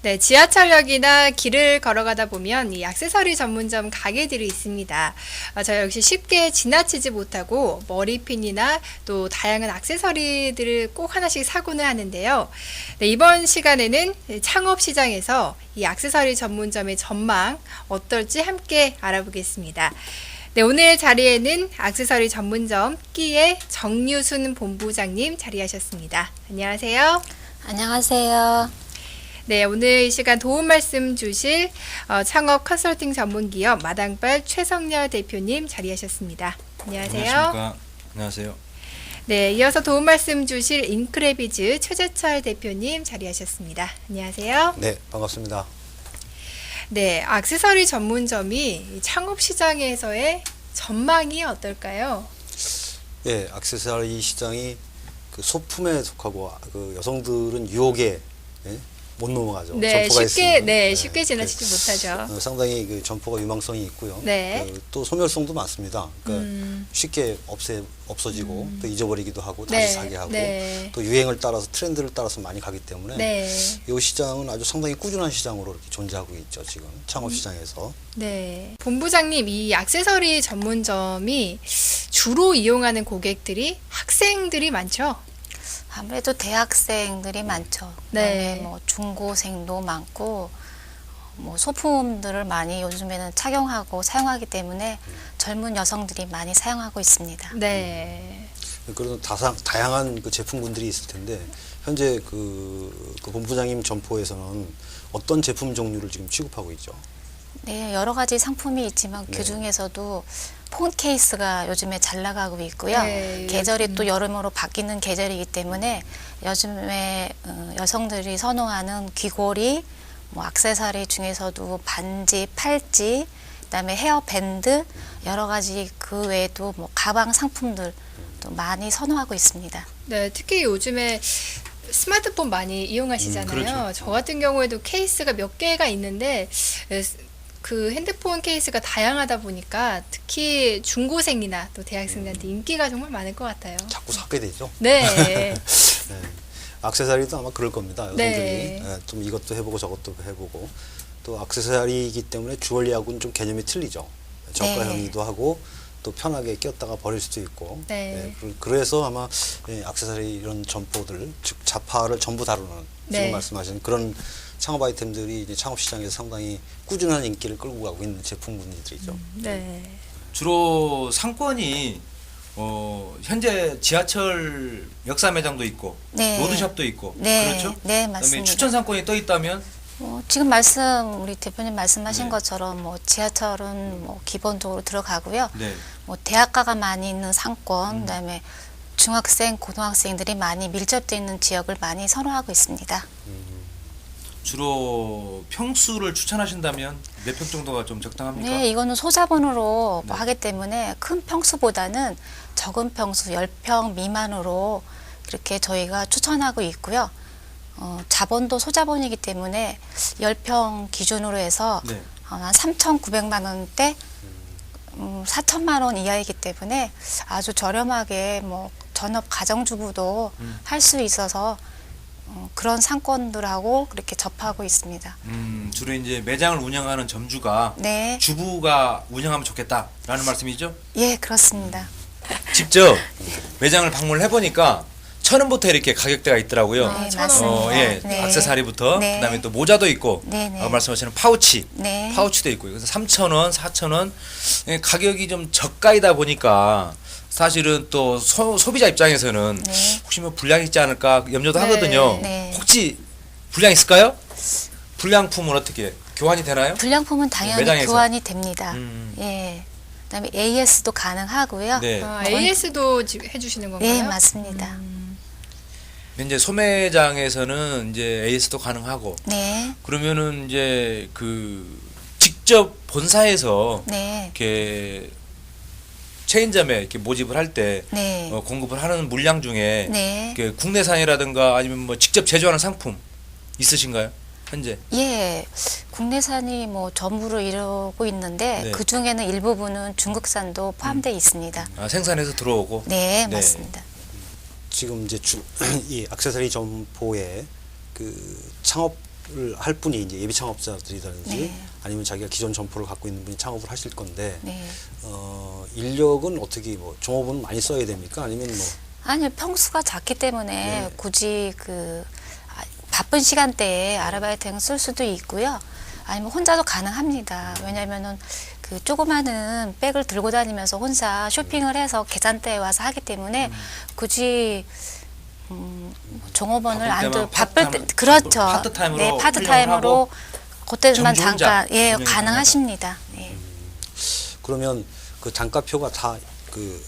네, 지하철역이나 길을 걸어가다 보면 이 액세서리 전문점 가게들이 있습니다. 저 역시 쉽게 지나치지 못하고 머리핀이나 또 다양한 액세서리들을 꼭 하나씩 사고는 하는데요. 네, 이번 시간에는 창업시장에서 이 액세서리 전문점의 전망 어떨지 함께 알아보겠습니다. 네, 오늘 자리에는 액세서리 전문점 끼의 정유순 본부장님 자리하셨습니다. 안녕하세요. 안녕하세요. 네, 오늘 이 시간 도움 말씀 주실 창업 컨설팅 전문기업 마당발 최성렬 대표님 자리하셨습니다. 안녕하세요. 안녕하십니까. 안녕하세요. 네, 이어서 도움 말씀 주실 인크레비즈 최재철 대표님 자리하셨습니다. 안녕하세요. 네, 반갑습니다. 네, 액세서리 전문점이 창업 시장에서의 전망이 어떨까요? 예, 액세서리 시장이 그 소품에 속하고 그 여성들은 유혹에 못 넘어가죠. 네, 점포가 쉽게 있으면. 네, 쉽게 지나치지 못하죠. 상당히 그 점포가 유망성이 있고요. 네. 또 소멸성도 많습니다. 그러니까 쉽게 없어지고 또 잊어버리기도 하고 다시 네, 사게 하고 네. 또 유행을 따라서 트렌드를 따라서 많이 가기 때문에 네. 이 시장은 아주 상당히 꾸준한 시장으로 이렇게 존재하고 있죠. 지금 창업 시장에서. 네. 본부장님, 이 액세서리 전문점이 주로 이용하는 고객들이 학생들이 많죠? 아무래도 대학생들이 많죠. 네. 그다음에 뭐 중고생도 많고 뭐 소품들을 많이 요즘에는 착용하고 사용하기 때문에 젊은 여성들이 많이 사용하고 있습니다. 네. 그래도 다양한 그 제품군들이 있을 텐데 현재 그 본부장님 점포에서는 어떤 제품 종류를 지금 취급하고 있죠? 네, 여러 가지 상품이 있지만 네. 그 중에서도 폰 케이스가 요즘에 잘 나가고 있고요. 네, 계절이 또 여름으로 바뀌는 계절이기 때문에 요즘에 여성들이 선호하는 귀걸이, 뭐 액세서리 중에서도 반지, 팔찌, 그다음에 헤어밴드 여러 가지 그 외에도 뭐 가방 상품들도 많이 선호하고 있습니다. 네, 특히 요즘에 스마트폰 많이 이용하시잖아요. 그렇죠. 저 같은 경우에도 케이스가 몇 개가 있는데 그 핸드폰 케이스가 다양하다 보니까 특히 중고생이나 또 대학생들한테 인기가 정말 많을 것 같아요. 자꾸 사게 되죠. 네. 네. 액세서리도 아마 그럴 겁니다. 여성들이 네. 좀 이것도 해보고 저것도 해보고 또 액세서리이기 때문에 주얼리하고는 좀 개념이 틀리죠. 저가형이기도 하고 또 편하게 꼈다가 버릴 수도 있고. 네. 그래서 아마 액세서리 이런 점포들 즉 자파를 전부 다루는 네. 지금 말씀하신 그런 창업 아이템들이 이제 창업 시장에서 상당히 꾸준한 인기를 끌고 가고 있는 제품군들이죠. 네. 주로 상권이 현재 지하철 역사 매장도 있고 네. 로드샵도 있고 네. 그렇죠? 네, 그다음에 맞습니다. 추천 상권이 떠 있다면 지금 우리 대표님 말씀하신 네. 것처럼 뭐 지하철은 뭐 기본적으로 들어가고요. 네. 뭐 대학가가 많이 있는 상권, 그다음에 중학생, 고등학생들이 많이 밀접되어 있는 지역을 많이 선호하고 있습니다. 주로 평수를 추천하신다면 몇 평 정도가 좀 적당합니까? 네, 이거는 소자본으로 네. 하기 때문에 큰 평수보다는 적은 평수 10평 미만으로 이렇게 저희가 추천하고 있고요. 자본도 소자본이기 때문에 10평 기준으로 해서 네. 한 3,900만 원대 4천만 원 이하이기 때문에 아주 저렴하게 뭐 전업 가정주부도 할 수 있어서 그런 상권들하고 그렇게 접하고 있습니다. 주로 이제 매장을 운영하는 점주가 네, 주부가 운영하면 좋겠다라는 말씀이죠? 예, 그렇습니다. 직접 매장을 방문을 해보니까 1,000원부터 이렇게 가격대가 있더라고요. 네, 1,000원. 맞습니다. 예, 네. 액세서리부터 네. 그다음에 또 모자도 있고 네, 네. 말씀하시는 파우치, 네. 파우치도 있고요. 그래서 3,000원, 4,000원 가격이 좀 저가이다 보니까 사실은 또 소비자 입장에서는 네. 혹시 뭐 불량 있지 않을까 염려도 네. 하거든요. 네. 혹시 불량 있을까요? 불량품은 어떻게 교환이 되나요? 불량품은 당연히 매장에서. 교환이 됩니다. 음. 예. 그다음에 AS도 가능하고요. 네. AS도 해주시는 건가요? 네, 맞습니다. 이제 소매장에서는 이제 AS도 가능하고 네. 그러면은 이제 그 직접 본사에서 네. 이렇게 체인점에 이렇게 모집을 할 때 네. 공급을 하는 물량 중에 네. 이렇게 국내산이라든가 아니면 뭐 직접 제조하는 상품 있으신가요? 현재? 예. 국내산이 뭐 전부를 이루고 있는데 네. 그 중에는 일부분은 중국산도 포함되어 있습니다. 생산해서 들어오고. 네, 네. 맞습니다. 지금 이제 이 액세서리 점포의 그 창업 할 분이 이제 예비 창업자들이라든지 네. 아니면 자기가 기존 점포를 갖고 있는 분이 창업을 하실 건데 네. 인력은 어떻게 뭐 종업원은 많이 써야 됩니까? 아니면 뭐 아니요, 평수가 작기 때문에 네. 굳이 바쁜 시간대에 아르바이트를 쓸 수도 있고요. 아니면 혼자도 가능합니다. 왜냐면은 그 조그마한 백을 들고 다니면서 혼자 쇼핑을 해서 계산대에 와서 하기 때문에 굳이 종업원을 안 둬, 바쁠 때, 그렇죠. 파트타임으로 네, 훌륭을 파트타임으로 하고 그때만 점주 혼자 잠깐, 예, 운영이 가능하십니다. 예. 그러면 그 단가표가 다 그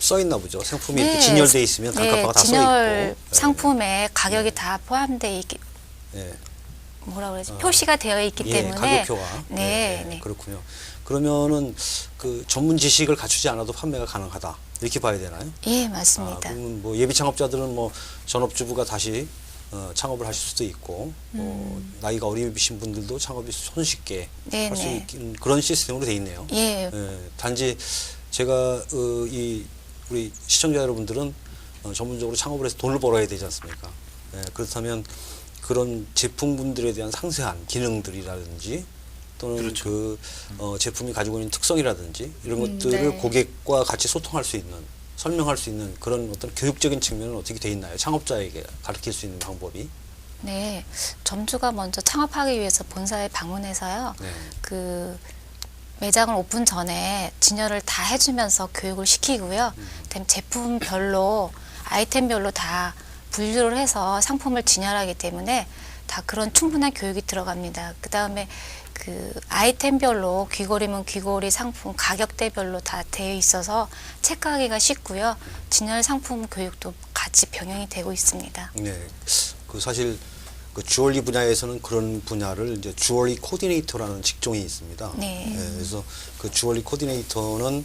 써 있나 보죠. 상품이 네, 이렇게 진열돼 있으면 단가표가 다 써 있고. 진열 상품에 가격이 다 포함되어 있기, 네. 뭐라 그러지? 표시가 되어 있기 예, 때문에. 가격표가. 네, 네. 그렇군요. 그러면은 그 전문 지식을 갖추지 않아도 판매가 가능하다. 이렇게 봐야 되나요? 예, 맞습니다. 그러면 뭐 예비 창업자들은 뭐 전업주부가 다시 창업을 하실 수도 있고 나이가 어리신 분들도 창업이 손쉽게 네, 할 수 네. 있는 그런 시스템으로 돼 있네요. 예, 단지 제가 우리 시청자 여러분들은 전문적으로 창업을 해서 돈을 벌어야 되지 않습니까? 그렇다면 그런 제품군들에 대한 상세한 기능들이라든지 또는 그렇죠. 그 제품이 가지고 있는 특성이라든지 이런 것들을 네. 고객과 같이 소통할 수 있는 설명할 수 있는 그런 어떤 교육적인 측면은 어떻게 돼 있나요? 창업자에게 가르칠 수 있는 방법이? 네. 점주가 먼저 창업하기 위해서 본사에 방문해서요. 네. 그 매장을 오픈 전에 진열을 다 해주면서 교육을 시키고요. 그다음에 제품별로 아이템별로 다 분류를 해서 상품을 진열하기 때문에 다 그런 충분한 교육이 들어갑니다. 그다음에 그 아이템별로 귀걸이면 귀걸이 상품 가격대별로 다 되어 있어서 체크하기가 쉽고요. 진열 상품 교육도 같이 병행이 되고 있습니다. 네. 그 사실 그 주얼리 분야에서는 그런 분야를 이제 주얼리 코디네이터라는 직종이 있습니다. 네. 그래서 그 주얼리 코디네이터는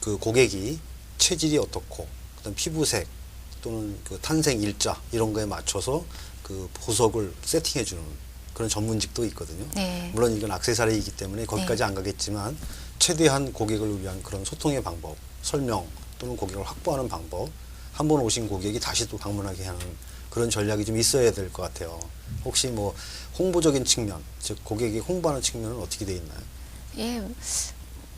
그 고객이 체질이 어떻고 그다음 피부색 또는 그 탄생 일자 이런 거에 맞춰서 그 보석을 세팅해 주는 그런 전문직도 있거든요. 네. 물론 이건 액세서리이기 때문에 거기까지 네. 안 가겠지만 최대한 고객을 위한 그런 소통의 방법, 설명 또는 고객을 확보하는 방법, 한 번 오신 고객이 다시 또 방문하게 하는 그런 전략이 좀 있어야 될 것 같아요. 혹시 뭐 홍보적인 측면, 즉 고객이 홍보하는 측면은 어떻게 돼 있나요? 예.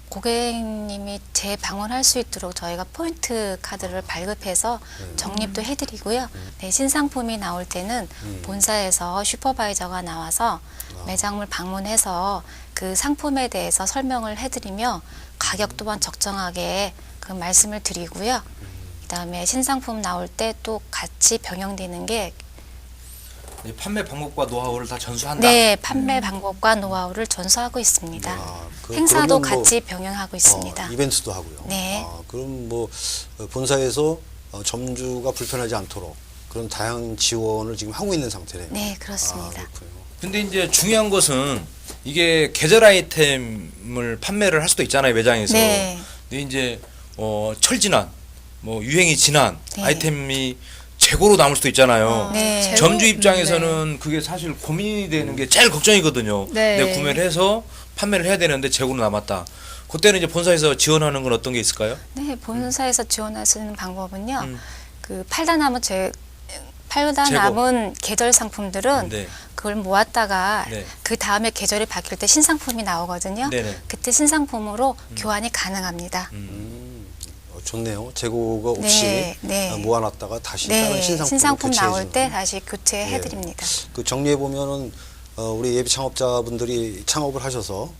고객님이 재방문할 수 있도록 저희가 포인트 카드를 발급해서 적립도 해드리고요. 네, 신상품이 나올 때는 본사에서 슈퍼바이저가 나와서 매장을 방문해서 그 상품에 대해서 설명을 해드리며 가격 또한 적정하게 그 말씀을 드리고요. 그다음에 신상품 나올 때 또 같이 병행되는 게 이 판매 방법과 노하우를 다 전수한다. 네, 판매 방법과 노하우를 전수하고 있습니다. 그- 행사도 그러면 뭐, 같이 병행하고 있습니다. 이벤트도 하고요. 네. 그럼 뭐 본사에서 점주가 불편하지 않도록 그런 다양한 지원을 지금 하고 있는 상태네요. 네, 그렇습니다. 그렇군요. 근데 이제 중요한 것은 이게 계절 아이템을 판매를 할 수도 있잖아요, 매장에서. 네. 근데 이제 철지난, 뭐 유행이 지난 네. 아이템이 재고로 남을 수도 있잖아요. 네. 재고? 점주 입장에서는 그게 사실 고민이 되는 게 제일 걱정이거든요. 네. 내가 구매를 해서 판매를 해야 되는데 재고로 남았다. 그때는 이제 본사에서 지원하는 건 어떤 게 있을까요? 네, 본사에서 지원할 수 있는 방법은요. 음. 그 팔다 재고. 남은 계절 상품들은 네. 그걸 모았다가 네. 그 다음에 계절이 바뀔 때 신상품이 나오거든요. 네네. 그때 신상품으로 교환이 가능합니다. 좋네요. 재고가 없이 네, 네. 모아놨다가 다시 다른 네, 신상품을 신상품 나올 교체해주는. 때 다시 교체해드립니다. 그 정리해 보면은 우리 예비 창업자분들이 창업을 하셔서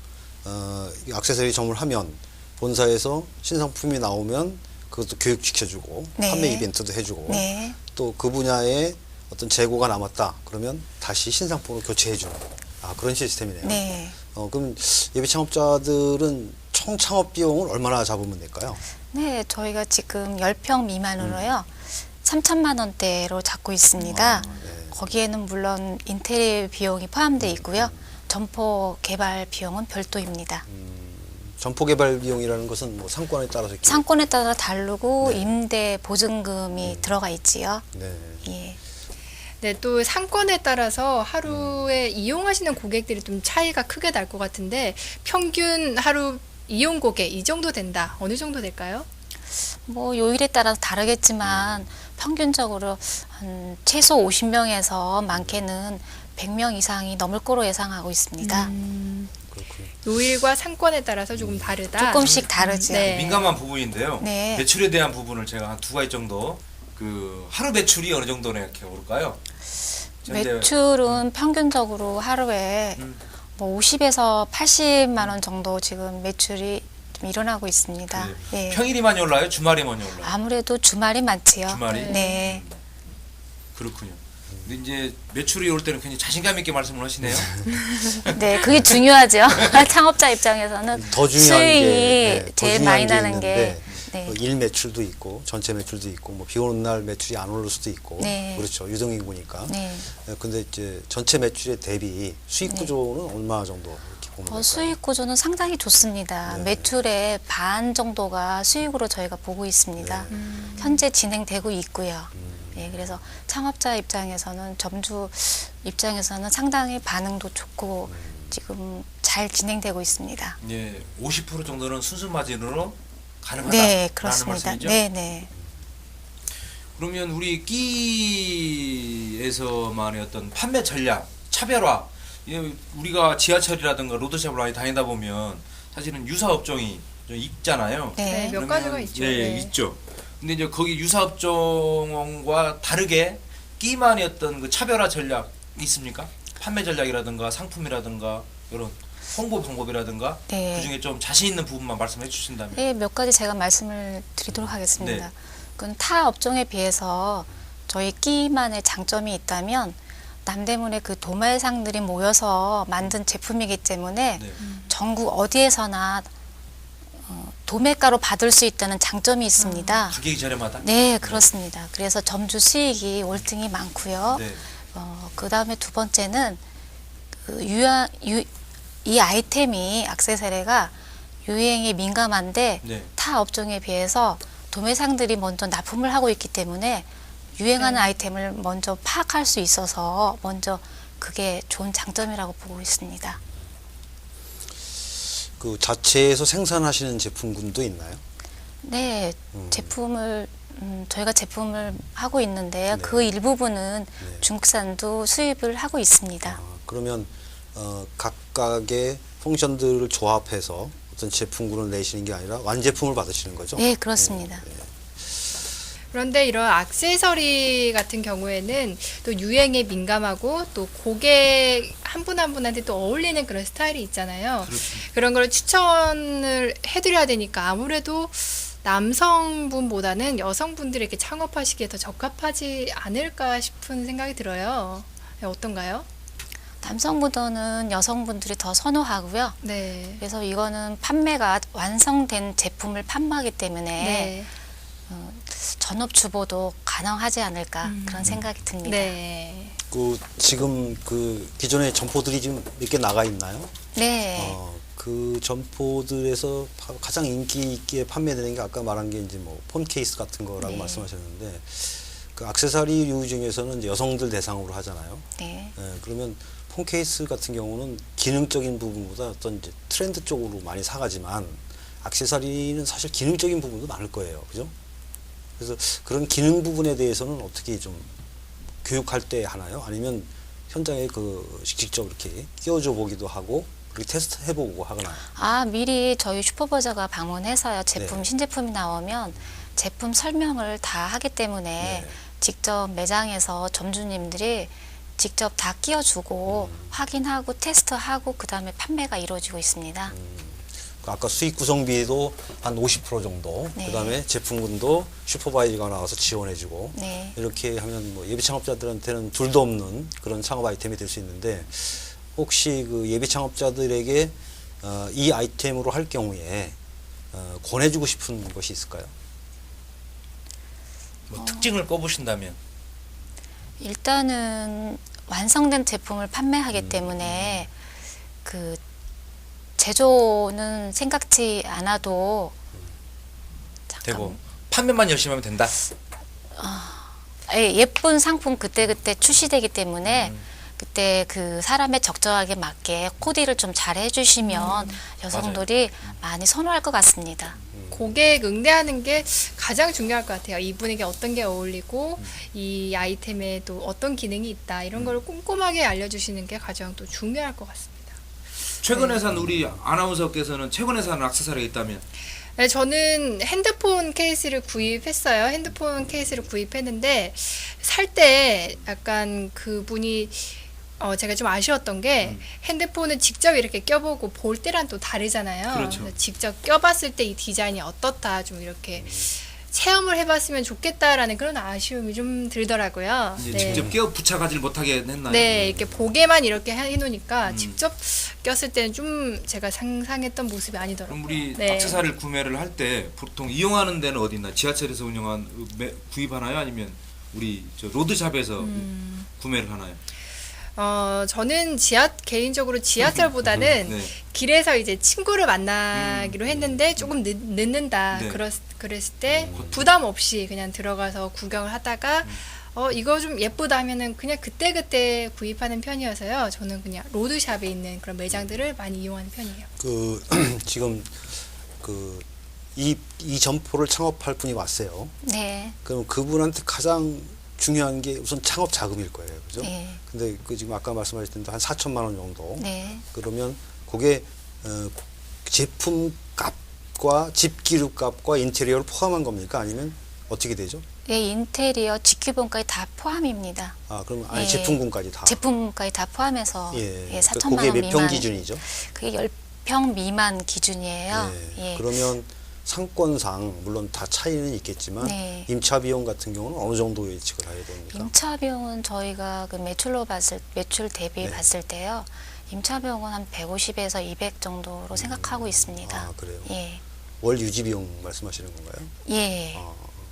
이 액세서리 점을 하면 본사에서 신상품이 나오면 그것도 교육시켜주고 네. 판매 이벤트도 해주고 네, 또 그 분야에 어떤 재고가 남았다 그러면 다시 신상품으로 교체해주는 그런 시스템이네요. 네. 그럼 예비 창업자들은 총 창업 비용을 얼마나 잡으면 될까요? 네, 저희가 지금 10평 미만으로요. 3천만 원대로 잡고 있습니다. 네. 거기에는 물론 인테리어 비용이 포함되어 있고요. 점포 개발 비용은 별도입니다. 점포 개발 비용이라는 것은 뭐 상권에 따라서 이렇게 상권에 따라 다르고 임대 보증금이 들어가 있지요. 네. 예. 네, 또 상권에 따라서 하루에 이용하시는 고객들이 좀 차이가 크게 날 것 같은데 평균 하루 이용 고객 이 정도 된다. 어느 정도 될까요? 뭐 요일에 따라서 다르겠지만 평균적으로 한 최소 50명에서 많게는 100명 이상이 넘을 거로 예상하고 있습니다. 그렇군요. 요일과 상권에 따라서 조금 다르다. 조금씩 다르죠. 네. 민감한 부분인데요. 네. 매출에 대한 부분을 제가 한 두 가지 정도 그 하루 매출이 어느 정도나 이렇게 오를까요? 현재 매출은 평균적으로 하루에 뭐 50에서 80만 원 정도 지금 매출이 좀 일어나고 있습니다. 네. 예. 평일이 많이 올라요? 주말이 많이 올라요? 아무래도 주말이 많지요. 주말이? 네. 그렇군요. 근데 이제 매출이 올 때는 굉장히 자신감 있게 말씀을 하시네요. 네, 그게 중요하죠. 창업자 입장에서는 더 중요한 수익이 게 더 제일 중요한 많이 게 나는 게 있는데 네. 뭐 일 매출도 있고 전체 매출도 있고 뭐 비 오는 날 매출이 안 오를 수도 있고 네. 그렇죠. 유동인구니까. 네. 근데 이제 전체 매출에 대비 수익 구조는 얼마 정도 이렇게 보면 될까요? 수익 구조는 상당히 좋습니다. 네. 매출의 반 정도가 수익으로 저희가 보고 있습니다. 네. 현재 진행되고 있고요. 예, 그래서 창업자 입장에서는 점주 입장에서는 상당히 반응도 좋고 지금 잘 진행되고 있습니다. 예, 50% 정도는 순수 마진으로 가능하다. 네, 그렇습니다. 말씀이죠? 네, 네. 그러면 우리 끼에서만의 어떤 판매 전략, 차별화, 우리가 지하철이라든가 로드샵을 많이 다니다 보면 사실은 유사 업종이 좀 있잖아요. 네. 네, 몇 가지가 있죠. 네, 네. 있죠. 근데 이제 거기 유사 업종과 다르게 끼만의 어떤 그 차별화 전략이 있습니까? 판매 전략이라든가 상품이라든가 이런 홍보 방법이라든가 네. 그 중에 좀 자신 있는 부분만 말씀해 주신다면. 네, 몇 가지 제가 말씀을 드리도록 하겠습니다. 네. 그건 타 업종에 비해서 저희 끼만의 장점이 있다면 남대문의 그 도매상들이 모여서 만든 제품이기 때문에 네. 전국 어디에서나 도매가로 받을 수 있다는 장점이 있습니다. 가격이 저렴하다. 네, 그렇습니다. 그래서 점주 수익이 월등히 많고요. 네. 그 다음에 두 번째는 이 아이템이 액세서리가 유행에 민감한데 네. 타 업종에 비해서 도매상들이 먼저 납품을 하고 있기 때문에 유행하는 아이템을 먼저 파악할 수 있어서 먼저 그게 좋은 장점이라고 보고 있습니다. 그 자체에서 생산하시는 제품군도 있나요? 네, 저희가 제품을 하고 있는데요. 네. 그 일부분은 네. 중국산도 수입을 하고 있습니다. 그러면 각각의 펑션들을 조합해서 어떤 제품군을 내시는 게 아니라 완제품을 받으시는 거죠? 네, 그렇습니다. 그런데 이런 액세서리 같은 경우에는 또 유행에 민감하고 또 고객 한 분 한 분한테 또 어울리는 그런 스타일이 있잖아요. 그렇습니다. 그런 걸 추천을 해드려야 되니까 아무래도 남성분보다는 여성분들에게 창업하시기에 더 적합하지 않을까 싶은 생각이 들어요. 네, 어떤가요? 남성보다는 여성분들이 더 선호하고요. 네. 그래서 이거는 판매가 완성된 제품을 판매하기 때문에 네. 전업주부도 가능하지 않을까 그런 생각이 듭니다. 네. 지금 그 기존의 점포들이 지금 몇 개 나가 있나요? 네. 그 점포들에서 가장 인기 있게 판매되는 게 아까 말한 게 이제 뭐 폰 케이스 같은 거라고 네. 말씀하셨는데 그 액세서리류 중에서는 이제 여성들 대상으로 하잖아요. 네. 그러면 폰 케이스 같은 경우는 기능적인 부분보다 어떤 이제 트렌드 쪽으로 많이 사가지만 액세서리는 사실 기능적인 부분도 많을 거예요. 그죠? 그래서 그런 기능 부분에 대해서는 어떻게 좀 교육할 때 하나요? 아니면 현장에 직접 이렇게 끼워줘 보기도 하고 그렇게 테스트 해보고 하거나. 미리 저희 슈퍼버저가 방문해서요. 제품, 네. 신제품이 나오면 제품 설명을 다 하기 때문에 네. 직접 매장에서 점주님들이 직접 다 끼워주고 확인하고 테스트하고 그 다음에 판매가 이루어지고 있습니다. 아까 수익 구성비도 한 50% 정도, 네. 그다음에 제품군도 슈퍼바이저가 나와서 지원해주고 네. 이렇게 하면 뭐 예비 창업자들한테는 둘도 없는 그런 창업 아이템이 될 수 있는데 혹시 그 예비 창업자들에게 이 아이템으로 할 경우에 권해주고 싶은 것이 있을까요? 뭐 특징을 꼽으신다면. 일단은 완성된 제품을 판매하기 때문에 그 제조는 생각지 않아도 되고 판매만 열심히 하면 된다. 예쁜 상품 그때그때 출시되기 때문에 그때 그 사람의 적정하게 맞게 코디를 좀 잘 해주시면 여성들이 많이 선호할 것 같습니다. 고객 응대하는 게 가장 중요할 것 같아요. 이분에게 어떤 게 어울리고 이 아이템에 또 어떤 기능이 있다 이런 걸 꼼꼼하게 알려주시는 게 가장 또 중요할 것 같습니다. 최근에 산 우리 아나운서께서는 최근에 산 액세서리가 있다면 네, 저는 핸드폰 케이스를 구입했어요. 핸드폰 케이스를 구입했는데 살 때 약간 그분이 제가 좀 아쉬웠던 게 핸드폰을 직접 이렇게 껴보고 볼 때랑 또 다르잖아요. 그렇죠. 그래서 직접 껴봤을 때 이 디자인이 어떻다 좀 이렇게 체험을 해봤으면 좋겠다라는 그런 아쉬움이 좀 들더라고요. 이제 네. 직접 끼워 붙여가지를 못하게 했나요? 네, 이렇게 보게만 이렇게 해놓으니까 직접 꼈을 때는 좀 제가 상상했던 모습이 아니더라고요. 그럼 우리 네. 액세서리를 구매를 할 때 보통 이용하는 데는 어디 있나? 지하철에서 구입하나요? 아니면 우리 저 로드샵에서 구매를 하나요? 저는 개인적으로 지하철보다는 네. 길에서 이제 친구를 만나기로 했는데 조금 늦는다. 네. 그랬을 때 부담 없이 그냥 들어가서 구경을 하다가 이거 좀 예쁘다 하면은 그냥 그때그때 구입하는 편이어서요. 저는 그냥 로드샵에 있는 그런 매장들을 많이 이용하는 편이에요. 그 지금 이 점포를 창업할 분이 왔어요. 네. 그럼 그분한테 가장 중요한 게 우선 창업 자금일 거예요, 그죠? 네. 근데 그 지금 아까 말씀하셨던 한 4천만 원 정도. 네. 그러면 그게 제품 값과 집기류 값과 인테리어를 포함한 겁니까? 아니면 어떻게 되죠? 예, 인테리어, 직기본까지 다 포함입니다. 아, 그럼 아니 예. 제품군까지 다. 제품까지 다 포함해서 예. 4천만 그게 원 몇 평 미만. 기준이죠? 그게 10평 미만 기준이에요. 예. 예. 그러면 상권상 물론 다 차이는 있겠지만 네. 임차 비용 같은 경우는 어느 정도 예측을 해야 됩니까? 임차 비용은 저희가 그 매출 대비 네. 봤을 때요. 임차 비용은 한 150에서 200 정도로 생각하고 있습니다. 아, 그래요? 예. 월 유지 비용 말씀하시는 건가요? 예.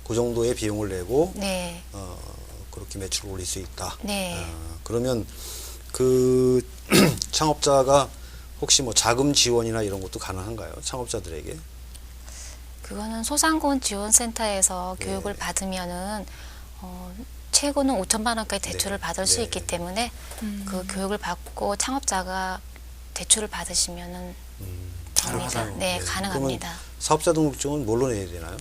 그 정도의 비용을 내고 네. 그렇게 매출을 올릴 수 있다. 네. 그러면 그 창업자가 혹시 뭐 자금 지원이나 이런 것도 가능한가요? 창업자들에게? 그거는 소상공인 지원센터에서 네. 교육을 받으면은 최고는 5천만 원까지 대출을 네. 받을 수 네. 있기 때문에 그 교육을 받고 창업자가 대출을 받으시면은 됩니다. 가능하다요. 네, 가능합니다. 그러면 사업자 등록증은 뭘로 내야 되나요?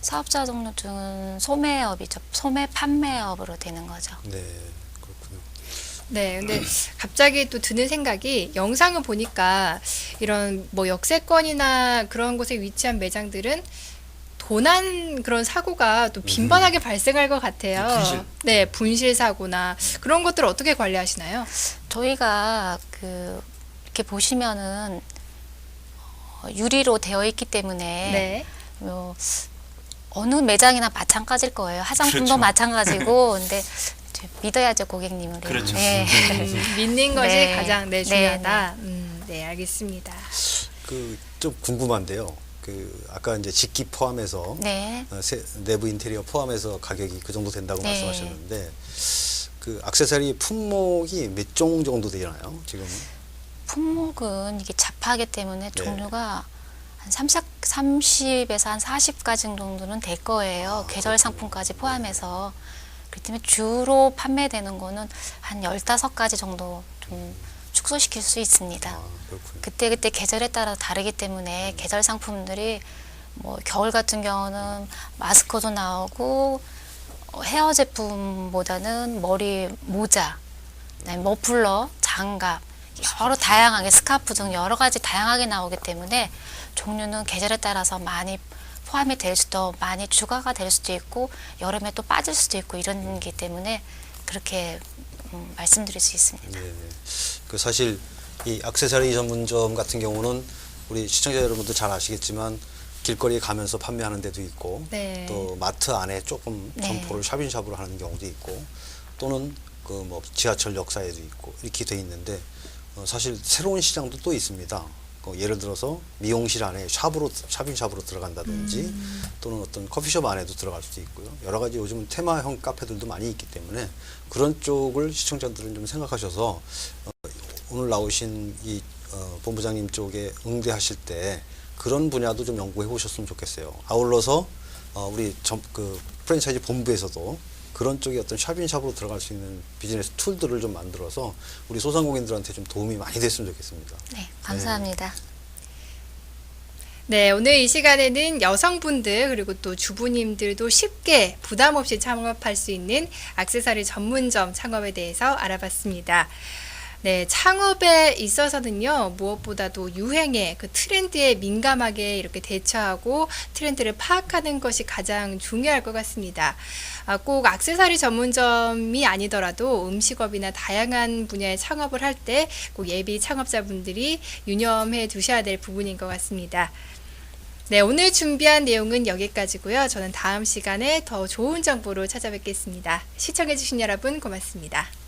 사업자 등록증은 소매업이죠. 소매 판매업으로 되는 거죠. 네, 그렇군요. 네, 근데 갑자기 또 드는 생각이 영상을 보니까 이런 뭐 역세권이나 그런 곳에 위치한 매장들은 도난 그런 사고가 또 빈번하게 발생할 것 같아요. 분실. 네, 분실 사고나 그런 것들을 어떻게 관리하시나요? 저희가 이렇게 보시면은 유리로 되어 있기 때문에 네. 어느 매장이나 마찬가지일 거예요. 화장품도 그렇죠. 마찬가지고, 근데 이제 믿어야죠, 고객님을. 그렇죠. 네. 믿는 것이 네. 가장 네, 중요하다. 네, 알겠습니다. 좀 궁금한데요. 아까 이제 직기 포함해서 네. 내부 인테리어 포함해서 가격이 그 정도 된다고 네. 말씀하셨는데 액세서리 품목이 몇 종 정도 되나요? 지금? 품목은 이게 잡하기 때문에 네. 종류가 한 30에서 한 40가지 정도는 될 거예요. 계절 상품까지 포함해서. 그렇기 때문에 주로 판매되는 거는 한 15가지 정도 좀 축소시킬 수 있습니다. 그렇군요. 그때 계절에 따라 다르기 때문에 계절 상품들이 뭐 겨울 같은 경우는 마스크도 나오고 헤어 제품보다는 머리 모자, 그다음에 머플러, 장갑 여러 다양하게 스카프 등 여러 가지 다양하게 나오기 때문에 종류는 계절에 따라서 많이 포함이 될 수도 많이 추가가 될 수도 있고 여름에 또 빠질 수도 있고 이런기 때문에 그렇게 말씀드릴 수 있습니다. 네. 사실 이 액세서리 전문점 같은 경우는 우리 시청자 여러분도 잘 아시겠지만 길거리에 가면서 판매하는 데도 있고 네. 또 마트 안에 조금 네. 점포를 샵인샵으로 하는 경우도 있고 또는 뭐 지하철 역사에도 있고 이렇게 돼 있는데 사실 새로운 시장도 또 있습니다. 예를 들어서 미용실 안에 샵인샵으로 들어간다든지 또는 어떤 커피숍 안에도 들어갈 수도 있고요. 여러 가지 요즘은 테마형 카페들도 많이 있기 때문에 그런 쪽을 시청자들은 좀 생각하셔서 오늘 나오신 이 본부장님 쪽에 응대하실 때 그런 분야도 좀 연구해 보셨으면 좋겠어요. 아울러서 우리 프랜차이즈 본부에서도 그런 쪽에 어떤 샵인샵으로 들어갈 수 있는 비즈니스 툴들을 좀 만들어서 우리 소상공인들한테 좀 도움이 많이 됐으면 좋겠습니다. 네, 감사합니다. 네, 오늘 이 시간에는 여성분들 그리고 또 주부님들도 쉽게 부담 없이 창업할 수 있는 액세서리 전문점 창업에 대해서 알아봤습니다. 네, 창업에 있어서는요, 무엇보다도 유행에, 그 트렌드에 민감하게 이렇게 대처하고 트렌드를 파악하는 것이 가장 중요할 것 같습니다. 꼭 액세서리 전문점이 아니더라도 음식업이나 다양한 분야의 창업을 할 때 꼭 예비 창업자분들이 유념해 두셔야 될 부분인 것 같습니다. 네, 오늘 준비한 내용은 여기까지고요. 저는 다음 시간에 더 좋은 정보로 찾아뵙겠습니다. 시청해주신 여러분 고맙습니다.